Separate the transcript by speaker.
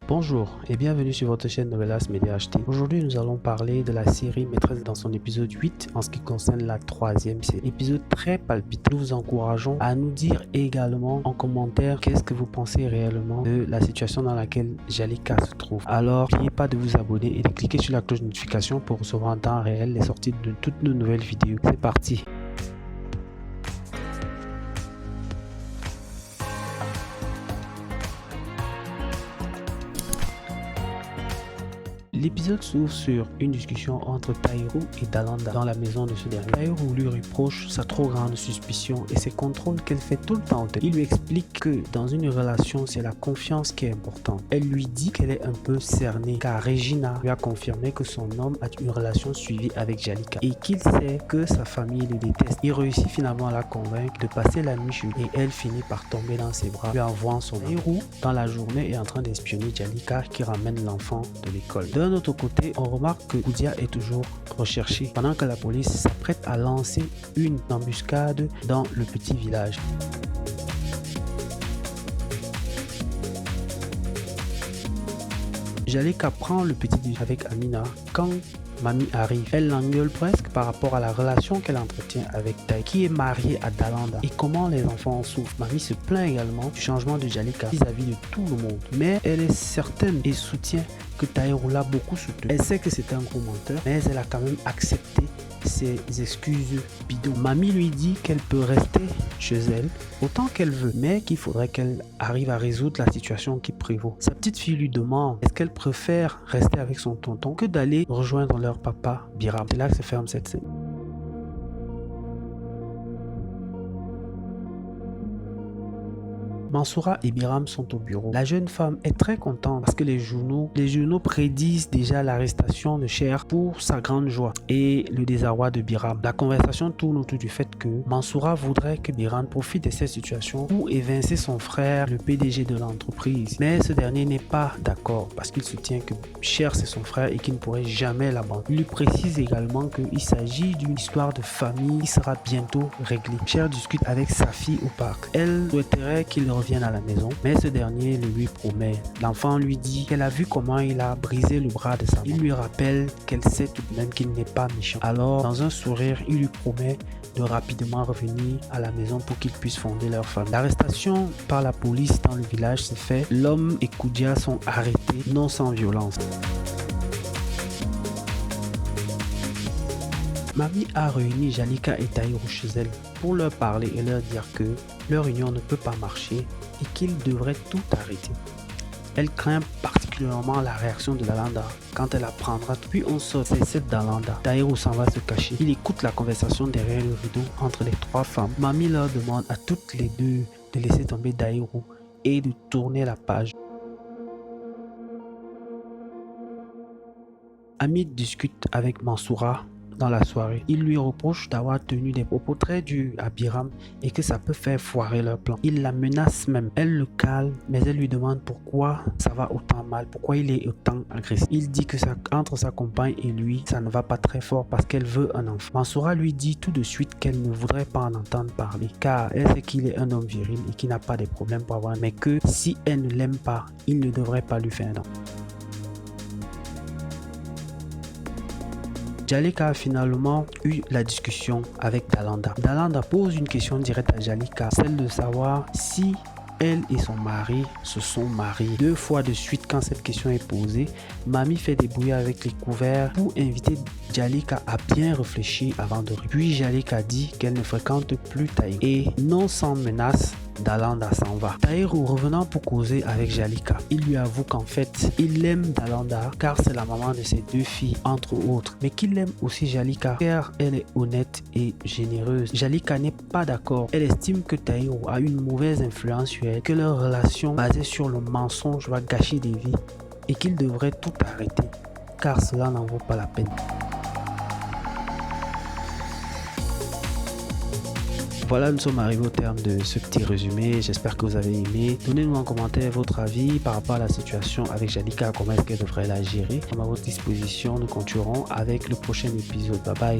Speaker 1: Bonjour et bienvenue sur votre chaîne Novelas Media HD. Aujourd'hui, nous allons parler de la série Maîtresse dans son épisode 8 en ce qui concerne la troisième série. Épisode très palpitant. Nous vous encourageons à nous dire également en commentaire qu'est-ce que vous pensez réellement de la situation dans laquelle Jalika se trouve. Alors, n'oubliez pas de vous abonner et de cliquer sur la cloche de notification pour recevoir en temps réel les sorties de toutes nos nouvelles vidéos. C'est parti! L'épisode s'ouvre sur une discussion entre Taïru et Dalanda dans la maison de ce dernier. Taïru lui reproche sa trop grande suspicion et ses contrôles qu'elle fait tout le temps. Il lui explique que dans une relation, c'est la confiance qui est importante. Elle lui dit qu'elle est un peu cernée car Regina lui a confirmé que son homme a une relation suivie avec Jalika et qu'il sait que sa famille le déteste. Il réussit finalement à la convaincre de passer la nuit chez lui et elle finit par tomber dans ses bras, lui envoyant son Taïru dans la journée est en train d'espionner Jalika qui ramène l'enfant de l'école. D'un autre côté, on remarque que Koudia est toujours recherché pendant que la police s'apprête à lancer une embuscade dans le petit village. Jalika prend le petit déjeuner avec Amina quand Mamie arrive. Elle l'engueule presque par rapport à la relation qu'elle entretient avec Tai, qui est mariée à Dalanda, et comment les enfants en souffrent. Mamie se plaint également du changement de Jalika vis-à-vis de tout le monde, mais elle est certaine et soutient que Taïru l'a beaucoup soutenu. Elle sait que c'est un gros menteur, mais elle a quand même accepté ses excuses bidons. Mamie lui dit qu'elle peut rester chez elle autant qu'elle veut, mais qu'il faudrait qu'elle arrive à résoudre la situation qui prévaut. Sa petite fille lui demande est-ce qu'elle préfère rester avec son tonton que d'aller rejoindre leur papa Biram. C'est là que se ferme cette scène. Mansoura et Biram sont au bureau. La jeune femme est très contente parce que les journaux prédisent déjà l'arrestation de Cher pour sa grande joie et le désarroi de Biram. La conversation tourne autour du fait que Mansoura voudrait que Biram profite de cette situation pour évincer son frère, le PDG de l'entreprise. Mais ce dernier n'est pas d'accord parce qu'il soutient que Cher c'est son frère et qu'il ne pourrait jamais l'abandonner. Il lui précise également qu'il s'agit d'une histoire de famille qui sera bientôt réglée. Cher discute avec sa fille au parc. Elle souhaiterait qu'il revienne à la maison, mais ce dernier le lui promet. L'enfant lui dit qu'elle a vu comment il a brisé le bras de sa mère. Il lui rappelle qu'elle sait tout de même qu'il n'est pas méchant. Alors, dans un sourire, il lui promet de rapidement revenir à la maison pour qu'ils puissent fonder leur famille. L'arrestation par la police dans le village se fait. L'homme et Koudia sont arrêtés, non sans violence. Mamie a réuni Jalika et Taïru chez elle pour leur parler et leur dire que leur union ne peut pas marcher et qu'ils devraient tout arrêter. Elle craint particulièrement la réaction de Dalanda quand elle apprendra. Puis on sort, c'est cette Dalanda. Taïru s'en va se cacher. Il écoute la conversation derrière le rideau entre les trois femmes. Mamie leur demande à toutes les deux de laisser tomber Taïru et de tourner la page. Hamid discute avec Mansoura dans la soirée. Il lui reproche d'avoir tenu des propos très durs à Biram et que ça peut faire foirer leur plan. Il la menace même. Elle le calme, mais elle lui demande pourquoi ça va autant mal, pourquoi il est autant agressif. Il dit que entre sa compagne et lui, ça ne va pas très fort parce qu'elle veut un enfant. Mansoura lui dit tout de suite qu'elle ne voudrait pas en entendre parler car elle sait qu'il est un homme viril et qu'il n'a pas de problème pour avoir, mais que si elle ne l'aime pas, il ne devrait pas lui faire un enfant. Jalika a finalement eu la discussion avec Dalanda. Dalanda pose une question directe à Jalika, celle de savoir si elle et son mari se sont mariés. 2 fois de suite quand cette question est posée, Mamie fait des brouillards avec les couverts pour inviter Jalika à bien réfléchir avant de répondre. Puis Jalika dit qu'elle ne fréquente plus Taïru et non sans menace, Dalanda s'en va. Taïru revenant pour causer avec Jalika. Il lui avoue qu'en fait, il aime Dalanda car c'est la maman de ses 2 filles entre autres, mais qu'il aime aussi Jalika car elle est honnête et généreuse. Jalika n'est pas d'accord. Elle estime que Taïru a une mauvaise influence sur elle, que leur relation basée sur le mensonge va gâcher des vies et qu'il devrait tout arrêter car cela n'en vaut pas la peine. Voilà, nous sommes arrivés au terme de ce petit résumé. J'espère que vous avez aimé. Donnez-nous en commentaire votre avis par rapport à la situation avec Jalika, comment est-ce qu'elle devrait la gérer. À votre disposition, nous continuerons avec le prochain épisode. Bye bye.